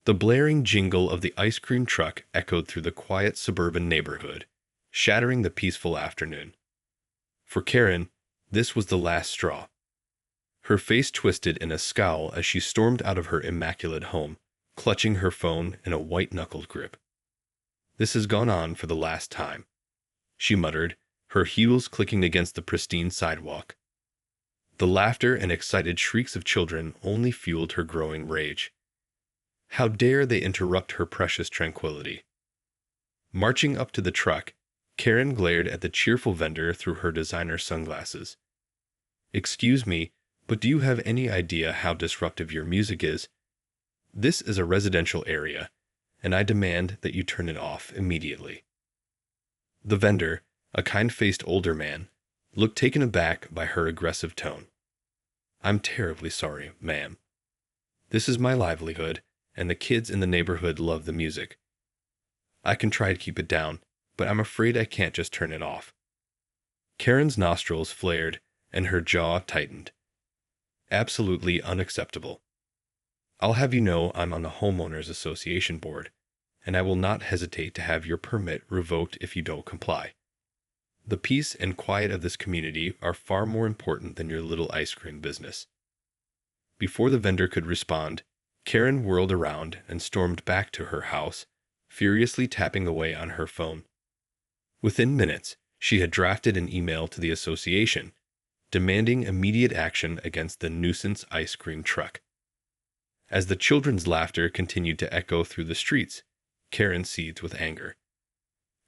The blaring jingle of the ice cream truck echoed through the quiet suburban neighborhood, shattering the peaceful afternoon. For Karen, this was the last straw. Her face twisted in a scowl as she stormed out of her immaculate home, clutching her phone in a white-knuckled grip. "This has gone on for the last time," she muttered, her heels clicking against the pristine sidewalk. The laughter and excited shrieks of children only fueled her growing rage. How dare they interrupt her precious tranquility? Marching up to the truck, Karen glared at the cheerful vendor through her designer sunglasses. "Excuse me, but do you have any idea how disruptive your music is? This is a residential area, and I demand that you turn it off immediately." The vendor, a kind-faced older man, looked taken aback by her aggressive tone. "I'm terribly sorry, ma'am. This is my livelihood, and the kids in the neighborhood love the music. I can try to keep it down, but I'm afraid I can't just turn it off." Karen's nostrils flared, and her jaw tightened. "Absolutely unacceptable. I'll have you know I'm on the Homeowners Association board, and I will not hesitate to have your permit revoked if you don't comply. The peace and quiet of this community are far more important than your little ice cream business." Before the vendor could respond, Karen whirled around and stormed back to her house, furiously tapping away on her phone. Within minutes, she had drafted an email to the association, demanding immediate action against the nuisance ice cream truck. As the children's laughter continued to echo through the streets, Karen seethed with anger.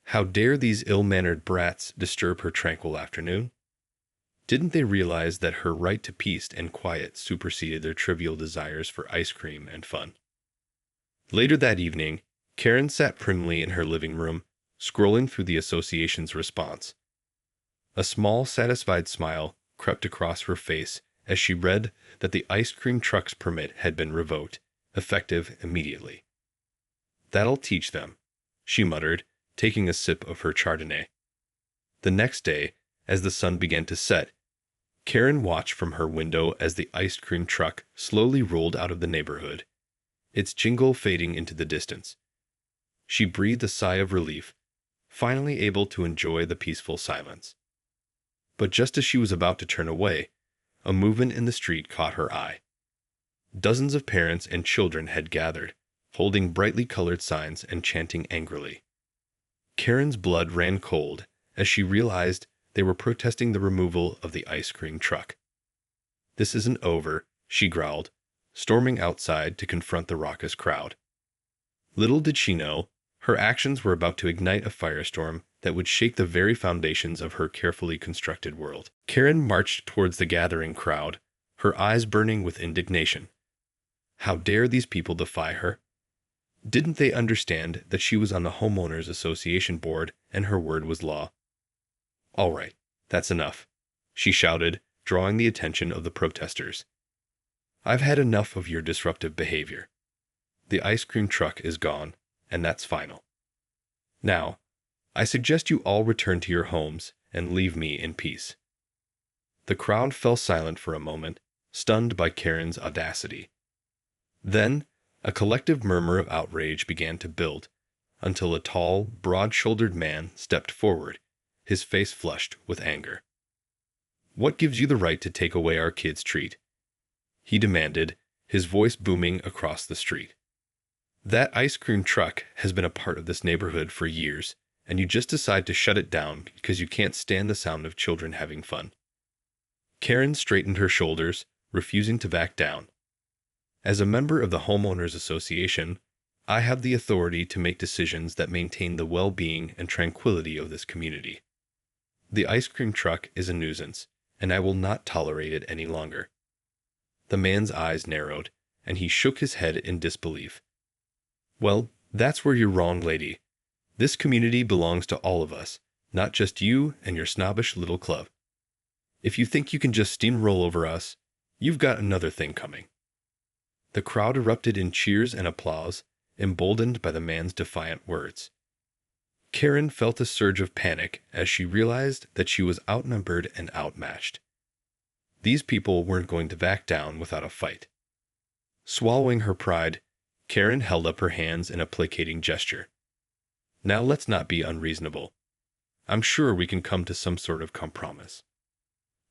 How dare these ill-mannered brats disturb her tranquil afternoon? Didn't they realize that her right to peace and quiet superseded their trivial desires for ice cream and fun? Later that evening, Karen sat primly in her living room, scrolling through the association's response. A small, satisfied smile crept across her face as she read that the ice cream truck's permit had been revoked, effective immediately. "That'll teach them," she muttered, taking a sip of her Chardonnay. The next day, as the sun began to set, Karen watched from her window as the ice cream truck slowly rolled out of the neighborhood, its jingle fading into the distance. She breathed a sigh of relief, finally able to enjoy the peaceful silence. But just as she was about to turn away, a movement in the street caught her eye. Dozens of parents and children had gathered, holding brightly colored signs and chanting angrily. Karen's blood ran cold as she realized they were protesting the removal of the ice cream truck. "This isn't over," she growled, storming outside to confront the raucous crowd. Little did she know, her actions were about to ignite a firestorm that would shake the very foundations of her carefully constructed world. Karen marched towards the gathering crowd, her eyes burning with indignation. How dare these people defy her? Didn't they understand that she was on the Homeowners Association board and her word was law? "All right, that's enough," she shouted, drawing the attention of the protesters. "I've had enough of your disruptive behavior. The ice cream truck is gone, and that's final. Now, I suggest you all return to your homes and leave me in peace." The crowd fell silent for a moment, stunned by Karen's audacity. Then, a collective murmur of outrage began to build, until a tall, broad-shouldered man stepped forward, his face flushed with anger. "What gives you the right to take away our kids' treat?" he demanded, his voice booming across the street. "That ice cream truck has been a part of this neighborhood for years, and you just decide to shut it down because you can't stand the sound of children having fun." Karen straightened her shoulders, refusing to back down. "As a member of the Homeowners Association, I have the authority to make decisions that maintain the well-being and tranquility of this community. The ice cream truck is a nuisance, and I will not tolerate it any longer." The man's eyes narrowed, and he shook his head in disbelief. "Well, that's where you're wrong, lady. This community belongs to all of us, not just you and your snobbish little club. If you think you can just steamroll over us, you've got another thing coming." The crowd erupted in cheers and applause, emboldened by the man's defiant words. Karen felt a surge of panic as she realized that she was outnumbered and outmatched. These people weren't going to back down without a fight. Swallowing her pride, Karen held up her hands in a placating gesture. Now let's not be unreasonable. I'm sure we can come to some sort of compromise.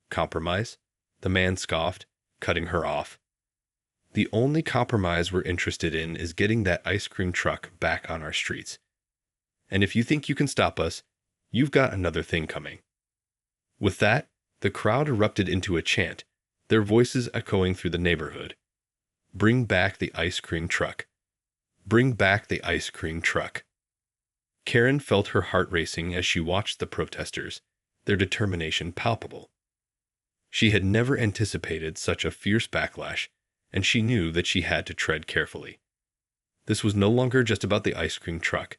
Compromise? The man scoffed, cutting her off. The only compromise we're interested in is getting that ice cream truck back on our streets. And if you think you can stop us, you've got another thing coming. With that, the crowd erupted into a chant, their voices echoing through the neighborhood. Bring back the ice cream truck. Bring back the ice cream truck. Karen felt her heart racing as she watched the protesters, their determination palpable. She had never anticipated such a fierce backlash, and she knew that she had to tread carefully. This was no longer just about the ice cream truck.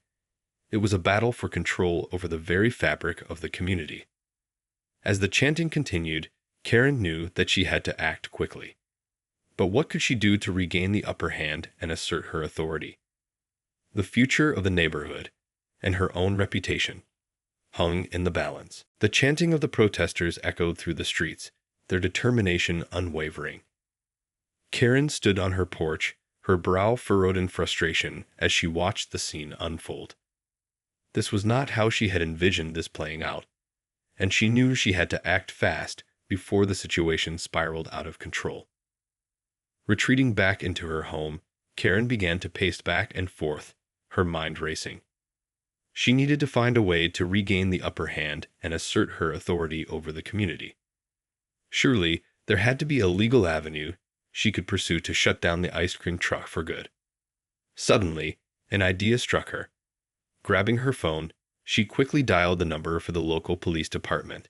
It was a battle for control over the very fabric of the community. As the chanting continued, Karen knew that she had to act quickly. But what could she do to regain the upper hand and assert her authority? The future of the neighborhood, and her own reputation, hung in the balance. The chanting of the protesters echoed through the streets, their determination unwavering. Karen stood on her porch, her brow furrowed in frustration as she watched the scene unfold. This was not how she had envisioned this playing out, and she knew she had to act fast before the situation spiraled out of control. Retreating back into her home, Karen began to pace back and forth, her mind racing. She needed to find a way to regain the upper hand and assert her authority over the community. Surely, there had to be a legal avenue she could pursue to shut down the ice cream truck for good. Suddenly, an idea struck her. Grabbing her phone, she quickly dialed the number for the local police department,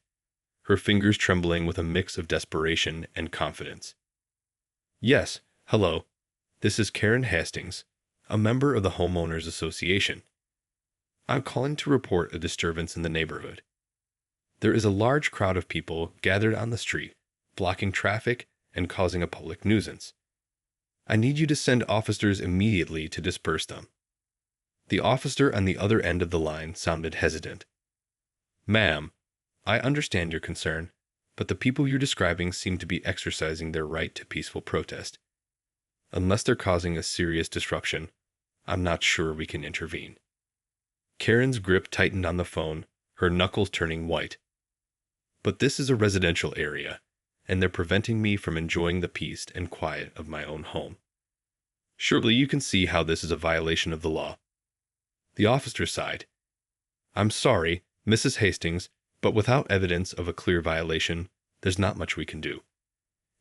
her fingers trembling with a mix of desperation and confidence. Yes, hello. This is Karen Hastings, a member of the Homeowners Association. I'm calling to report a disturbance in the neighborhood. There is a large crowd of people gathered on the street, blocking traffic and causing a public nuisance. I need you to send officers immediately to disperse them. The officer on the other end of the line sounded hesitant. Ma'am, I understand your concern, but the people you're describing seem to be exercising their right to peaceful protest. Unless they're causing a serious disruption, I'm not sure we can intervene. Karen's grip tightened on the phone, her knuckles turning white. But this is a residential area, and they're preventing me from enjoying the peace and quiet of my own home. Surely you can see how this is a violation of the law. The officer sighed. I'm sorry, Mrs. Hastings, but without evidence of a clear violation, there's not much we can do.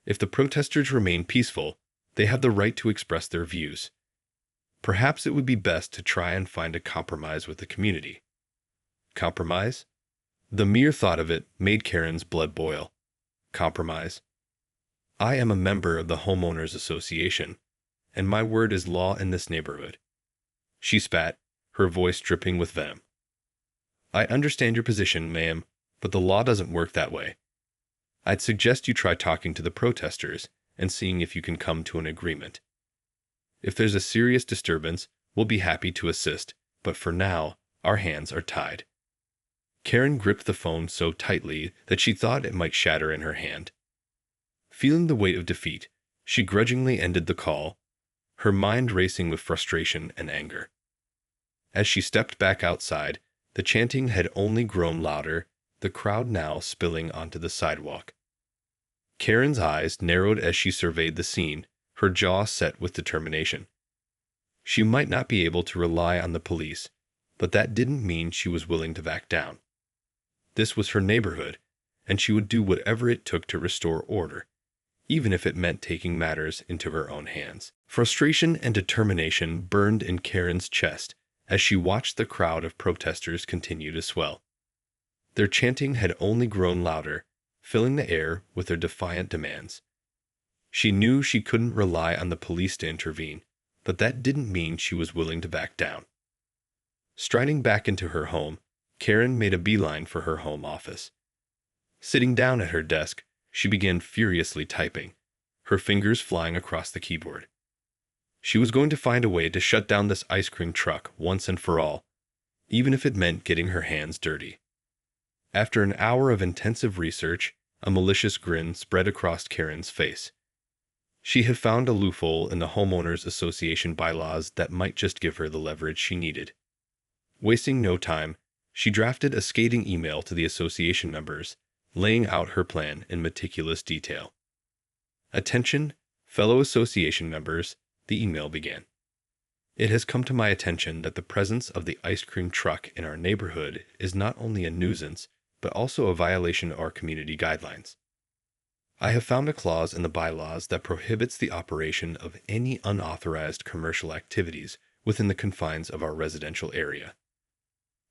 If the protesters remain peaceful, they have the right to express their views. Perhaps it would be best to try and find a compromise with the community. Compromise? The mere thought of it made Karen's blood boil. Compromise? I am a member of the Homeowners Association, and my word is law in this neighborhood. She spat, her voice dripping with venom. I understand your position, ma'am, but the law doesn't work that way. I'd suggest you try talking to the protesters and seeing if you can come to an agreement. If there's a serious disturbance, we'll be happy to assist, but for now, our hands are tied. Karen gripped the phone so tightly that she thought it might shatter in her hand. Feeling the weight of defeat, she grudgingly ended the call, her mind racing with frustration and anger. As she stepped back outside, the chanting had only grown louder, the crowd now spilling onto the sidewalk. Karen's eyes narrowed as she surveyed the scene, her jaw set with determination. She might not be able to rely on the police, but that didn't mean she was willing to back down. This was her neighborhood, and she would do whatever it took to restore order, even if it meant taking matters into her own hands. Frustration and determination burned in Karen's chest as she watched the crowd of protesters continue to swell. Their chanting had only grown louder, filling the air with their defiant demands. She knew she couldn't rely on the police to intervene, but that didn't mean she was willing to back down. Striding back into her home, Karen made a beeline for her home office. Sitting down at her desk, she began furiously typing, her fingers flying across the keyboard. She was going to find a way to shut down this ice cream truck once and for all, even if it meant getting her hands dirty. After an hour of intensive research, a malicious grin spread across Karen's face. She had found a loophole in the homeowners association bylaws that might just give her the leverage she needed. Wasting no time, she drafted a scathing email to the association members, laying out her plan in meticulous detail. "Attention, fellow association members," the email began. "It has come to my attention that the presence of the ice cream truck in our neighborhood is not only a nuisance, but also a violation of our community guidelines. I have found a clause in the bylaws that prohibits the operation of any unauthorized commercial activities within the confines of our residential area.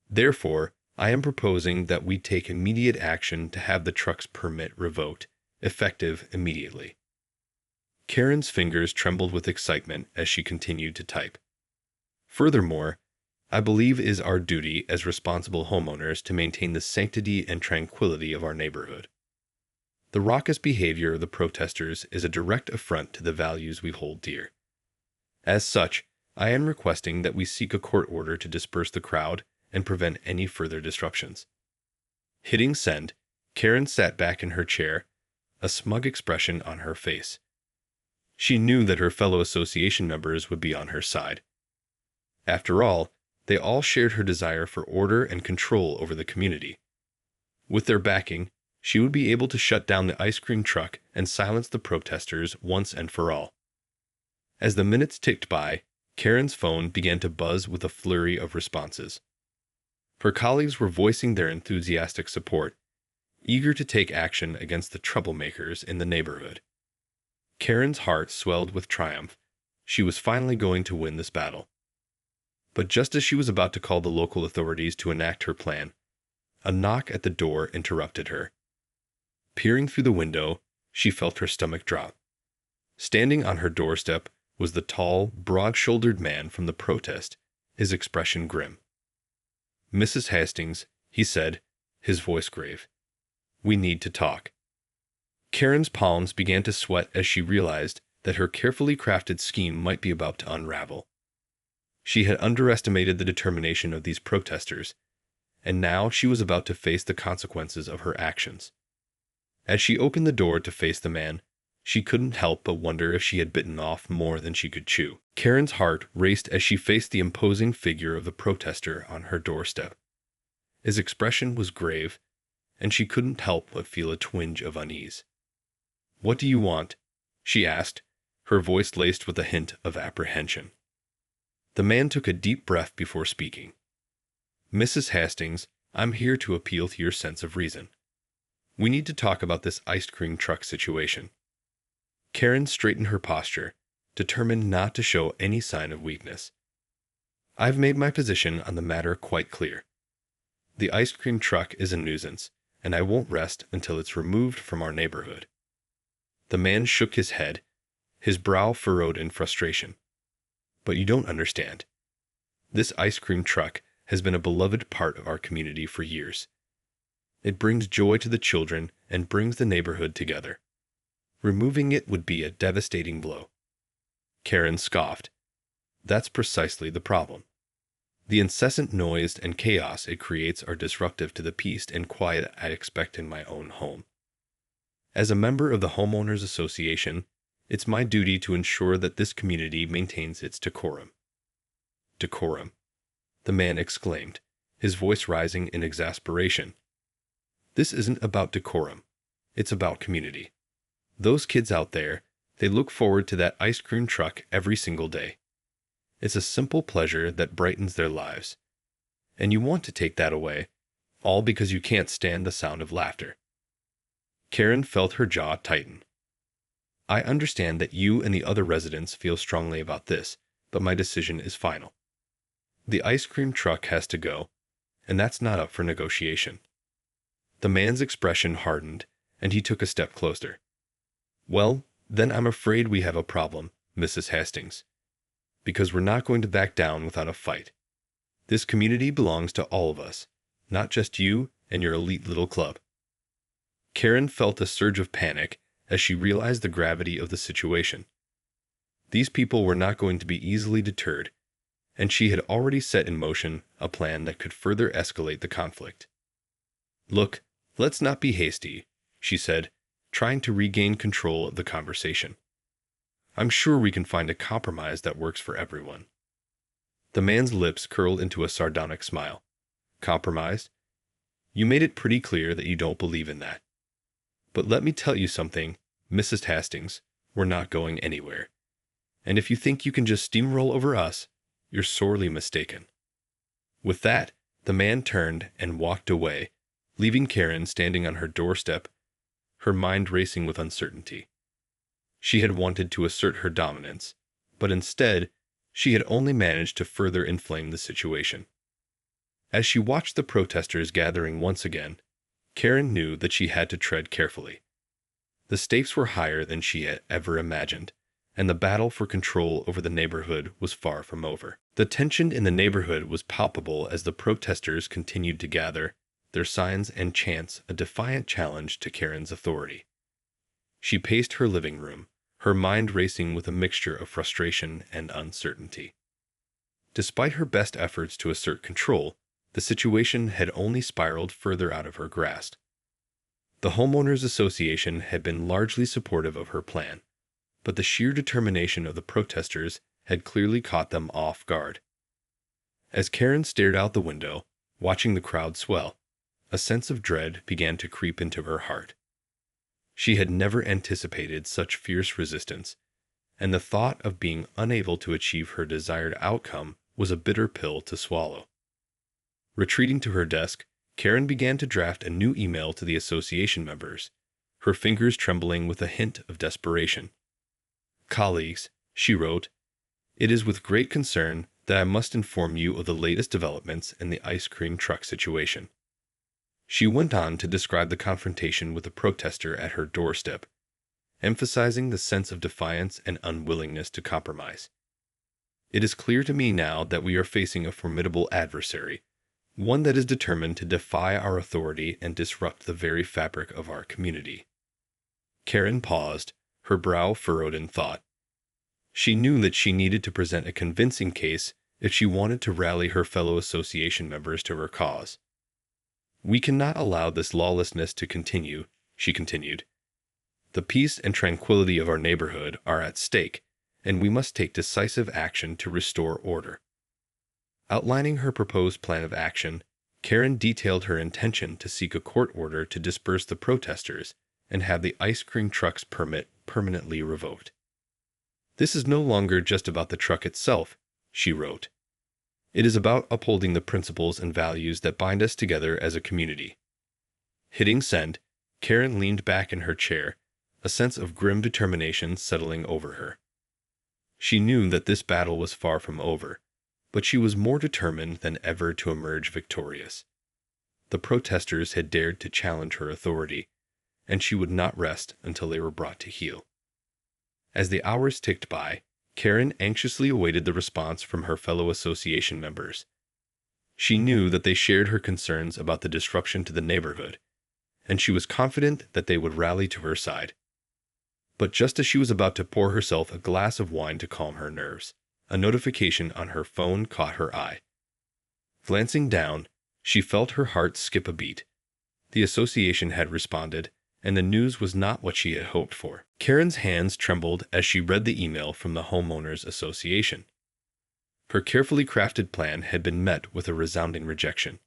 Therefore, I am proposing that we take immediate action to have the truck's permit revoked, effective immediately." Karen's fingers trembled with excitement as she continued to type. "Furthermore, I believe it is our duty as responsible homeowners to maintain the sanctity and tranquility of our neighborhood. The raucous behavior of the protesters is a direct affront to the values we hold dear. As such, I am requesting that we seek a court order to disperse the crowd and prevent any further disruptions." Hitting send, Karen sat back in her chair, a smug expression on her face. She knew that her fellow association members would be on her side. After all, they all shared her desire for order and control over the community. With their backing, she would be able to shut down the ice cream truck and silence the protesters once and for all. As the minutes ticked by, Karen's phone began to buzz with a flurry of responses. Her colleagues were voicing their enthusiastic support, eager to take action against the troublemakers in the neighborhood. Karen's heart swelled with triumph. She was finally going to win this battle. But just as she was about to call the local authorities to enact her plan, a knock at the door interrupted her. Peering through the window, she felt her stomach drop. Standing on her doorstep was the tall, broad-shouldered man from the protest, his expression grim. "Mrs. Hastings," he said, his voice grave. "We need to talk." Karen's palms began to sweat as she realized that her carefully crafted scheme might be about to unravel. She had underestimated the determination of these protesters, and now she was about to face the consequences of her actions. As she opened the door to face the man, she couldn't help but wonder if she had bitten off more than she could chew. Karen's heart raced as she faced the imposing figure of the protester on her doorstep. His expression was grave, and she couldn't help but feel a twinge of unease. "What do you want?" she asked, her voice laced with a hint of apprehension. The man took a deep breath before speaking. "Mrs. Hastings, I'm here to appeal to your sense of reason. We need to talk about this ice cream truck situation." Karen straightened her posture, determined not to show any sign of weakness. "I've made my position on the matter quite clear. The ice cream truck is a nuisance, and I won't rest until it's removed from our neighborhood." The man shook his head, his brow furrowed in frustration. "But you don't understand. This ice cream truck has been a beloved part of our community for years. It brings joy to the children and brings the neighborhood together. Removing it would be a devastating blow." Karen scoffed. "That's precisely the problem. The incessant noise and chaos it creates are disruptive to the peace and quiet I expect in my own home. As a member of the Homeowners Association, it's my duty to ensure that this community maintains its decorum." "Decorum," the man exclaimed, his voice rising in exasperation. "This isn't about decorum. It's about community. Those kids out there, they look forward to that ice cream truck every single day. It's a simple pleasure that brightens their lives. And you want to take that away, all because you can't stand the sound of laughter." Karen felt her jaw tighten. "I understand that you and the other residents feel strongly about this, but my decision is final. The ice cream truck has to go, and that's not up for negotiation." The man's expression hardened, and he took a step closer. "Well, then I'm afraid we have a problem, Mrs. Hastings, because we're not going to back down without a fight. This community belongs to all of us, not just you and your elite little club." Karen felt a surge of panic as she realized the gravity of the situation. These people were not going to be easily deterred, and she had already set in motion a plan that could further escalate the conflict. "Look, let's not be hasty," she said, trying to regain control of the conversation. I'm sure we can find a compromise that works for everyone." The man's lips curled into a sardonic smile. "Compromise? You made it pretty clear that you don't believe in that. But let me tell you something, Mrs. Hastings, we're not going anywhere. And if you think you can just steamroll over us, you're sorely mistaken." With that, the man turned and walked away, leaving Karen standing on her doorstep, her mind racing with uncertainty. She had wanted to assert her dominance, but instead, she had only managed to further inflame the situation. As she watched the protesters gathering once again, Karen knew that she had to tread carefully. The stakes were higher than she had ever imagined, and the battle for control over the neighborhood was far from over. The tension in the neighborhood was palpable as the protesters continued to gather, their signs and chants a defiant challenge to Karen's authority. She paced her living room, her mind racing with a mixture of frustration and uncertainty. Despite her best efforts to assert control, the situation had only spiraled further out of her grasp. The homeowners association had been largely supportive of her plan, but the sheer determination of the protesters had clearly caught them off guard. As Karen stared out the window, watching the crowd swell, a sense of dread began to creep into her heart. She had never anticipated such fierce resistance, and the thought of being unable to achieve her desired outcome was a bitter pill to swallow. Retreating to her desk, Karen began to draft a new email to the association members, her fingers trembling with a hint of desperation. "Colleagues," she wrote, "it is with great concern that I must inform you of the latest developments in the ice cream truck situation." She went on to describe the confrontation with a protester at her doorstep, emphasizing the sense of defiance and unwillingness to compromise. "It is clear to me now that we are facing a formidable adversary, one that is determined to defy our authority and disrupt the very fabric of our community." Karen paused, her brow furrowed in thought. She knew that she needed to present a convincing case if she wanted to rally her fellow association members to her cause. "We cannot allow this lawlessness to continue," she continued. "The peace and tranquility of our neighborhood are at stake, and we must take decisive action to restore order." Outlining her proposed plan of action, Karen detailed her intention to seek a court order to disperse the protesters and have the ice cream truck's permit permanently revoked. "This is no longer just about the truck itself," she wrote. "It is about upholding the principles and values that bind us together as a community." Hitting send, Karen leaned back in her chair, a sense of grim determination settling over her. She knew that this battle was far from over, but she was more determined than ever to emerge victorious. The protesters had dared to challenge her authority, and she would not rest until they were brought to heel. As the hours ticked by, Karen anxiously awaited the response from her fellow association members. She knew that they shared her concerns about the disruption to the neighborhood, and she was confident that they would rally to her side. But just as she was about to pour herself a glass of wine to calm her nerves, a notification on her phone caught her eye. Glancing down, she felt her heart skip a beat. The association had responded, and the news was not what she had hoped for. Karen's hands trembled as she read the email from the homeowners association. Her carefully crafted plan had been met with a resounding rejection.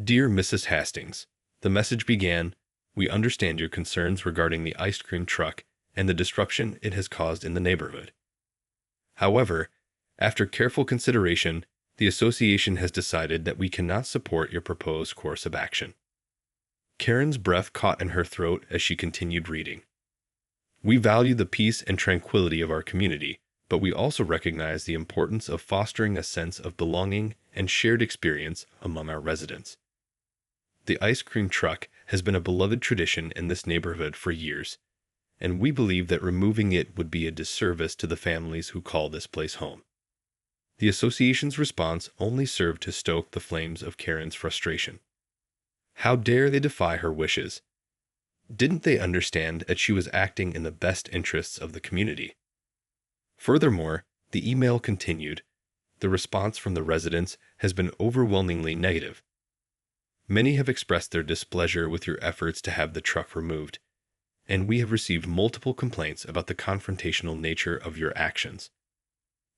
"Dear Mrs. Hastings," the message began, "we understand your concerns regarding the ice cream truck and the disruption it has caused in the neighborhood. However, after careful consideration, the association has decided that we cannot support your proposed course of action." Karen's breath caught in her throat as she continued reading. "We value the peace and tranquility of our community, but we also recognize the importance of fostering a sense of belonging and shared experience among our residents. The ice cream truck has been a beloved tradition in this neighborhood for years, and we believe that removing it would be a disservice to the families who call this place home." The association's response only served to stoke the flames of Karen's frustration. How dare they defy her wishes? Didn't they understand that she was acting in the best interests of the community? Furthermore, the email continued, "The response from the residents has been overwhelmingly negative. Many have expressed their displeasure with your efforts to have the truck removed, and we have received multiple complaints about the confrontational nature of your actions.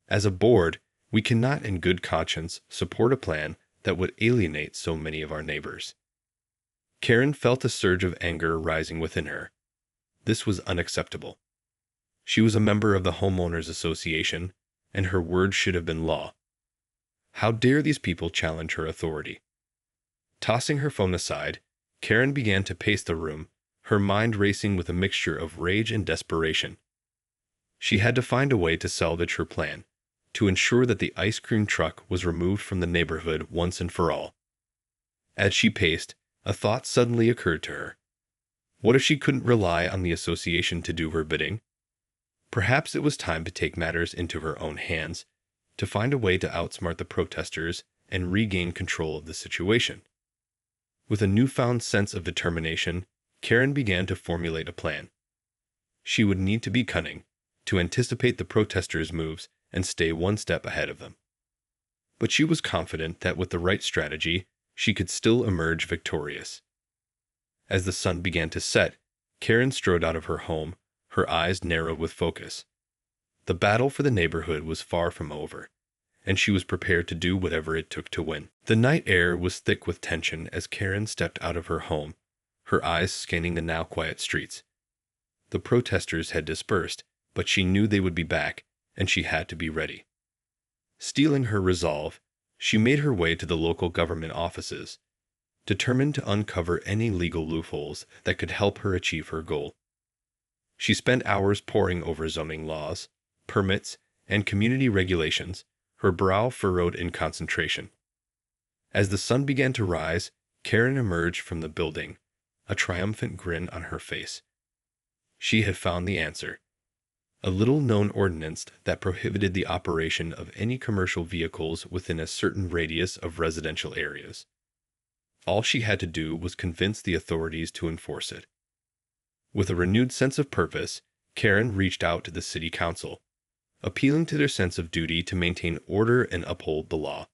As a board, we cannot in good conscience support a plan that would alienate so many of our neighbors." Karen felt a surge of anger rising within her. This was unacceptable. She was a member of the Homeowners Association, and her word should have been law. How dare these people challenge her authority? Tossing her phone aside, Karen began to pace the room, her mind racing with a mixture of rage and desperation. She had to find a way to salvage her plan, to ensure that the ice cream truck was removed from the neighborhood once and for all. As she paced, a thought suddenly occurred to her. What if she couldn't rely on the association to do her bidding? Perhaps it was time to take matters into her own hands, to find a way to outsmart the protesters and regain control of the situation. With a newfound sense of determination, Karen began to formulate a plan. She would need to be cunning, to anticipate the protesters' moves and stay one step ahead of them. But she was confident that with the right strategy, she could still emerge victorious. As the sun began to set, Karen strode out of her home, her eyes narrowed with focus. The battle for the neighborhood was far from over, and she was prepared to do whatever it took to win. The night air was thick with tension as Karen stepped out of her home, her eyes scanning the now quiet streets. The protesters had dispersed, but she knew they would be back, and she had to be ready. Steeling her resolve, she made her way to the local government offices, determined to uncover any legal loopholes that could help her achieve her goal. She spent hours poring over zoning laws, permits, and community regulations, her brow furrowed in concentration. As the sun began to rise, Karen emerged from the building, a triumphant grin on her face. She had found the answer. A little-known ordinance that prohibited the operation of any commercial vehicles within a certain radius of residential areas. All she had to do was convince the authorities to enforce it. With a renewed sense of purpose, Karen reached out to the city council, appealing to their sense of duty to maintain order and uphold the law.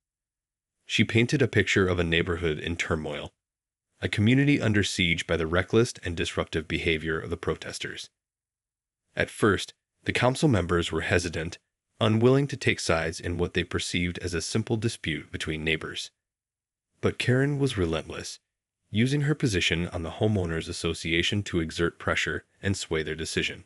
She painted a picture of a neighborhood in turmoil, a community under siege by the reckless and disruptive behavior of the protesters. At first, the council members were hesitant, unwilling to take sides in what they perceived as a simple dispute between neighbors. But Karen was relentless, using her position on the Homeowners Association to exert pressure and sway their decision.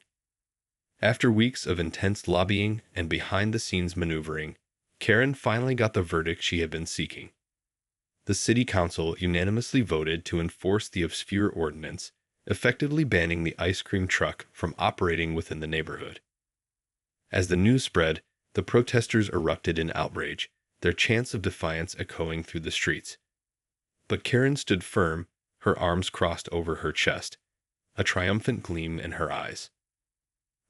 After weeks of intense lobbying and behind-the-scenes maneuvering, Karen finally got the verdict she had been seeking. The city council unanimously voted to enforce the obscure ordinance, effectively banning the ice cream truck from operating within the neighborhood. As the news spread, the protesters erupted in outrage, their chants of defiance echoing through the streets. But Karen stood firm, her arms crossed over her chest, a triumphant gleam in her eyes.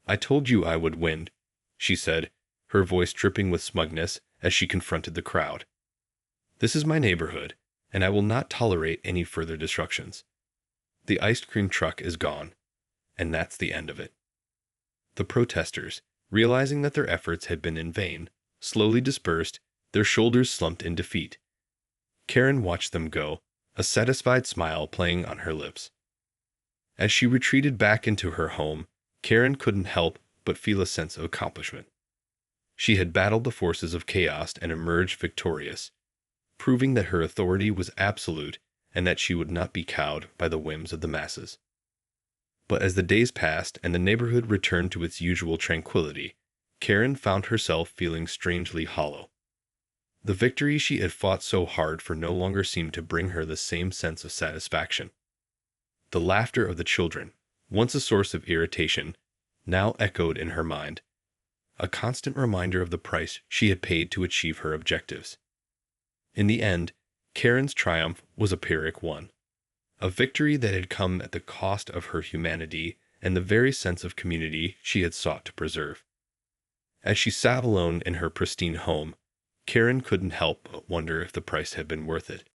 "I told you I would win," she said, her voice dripping with smugness as she confronted the crowd. "This is my neighborhood, and I will not tolerate any further disruptions. The ice cream truck is gone, and that's the end of it." The protesters, realizing that their efforts had been in vain, slowly dispersed, their shoulders slumped in defeat. Karen watched them go, a satisfied smile playing on her lips. As she retreated back into her home, Karen couldn't help but feel a sense of accomplishment. She had battled the forces of chaos and emerged victorious, proving that her authority was absolute and that she would not be cowed by the whims of the masses. But as the days passed and the neighborhood returned to its usual tranquility, Karen found herself feeling strangely hollow. The victory she had fought so hard for no longer seemed to bring her the same sense of satisfaction. The laughter of the children, once a source of irritation, now echoed in her mind, a constant reminder of the price she had paid to achieve her objectives. In the end, Karen's triumph was a Pyrrhic one, a victory that had come at the cost of her humanity and the very sense of community she had sought to preserve. As she sat alone in her pristine home, Karen couldn't help but wonder if the price had been worth it.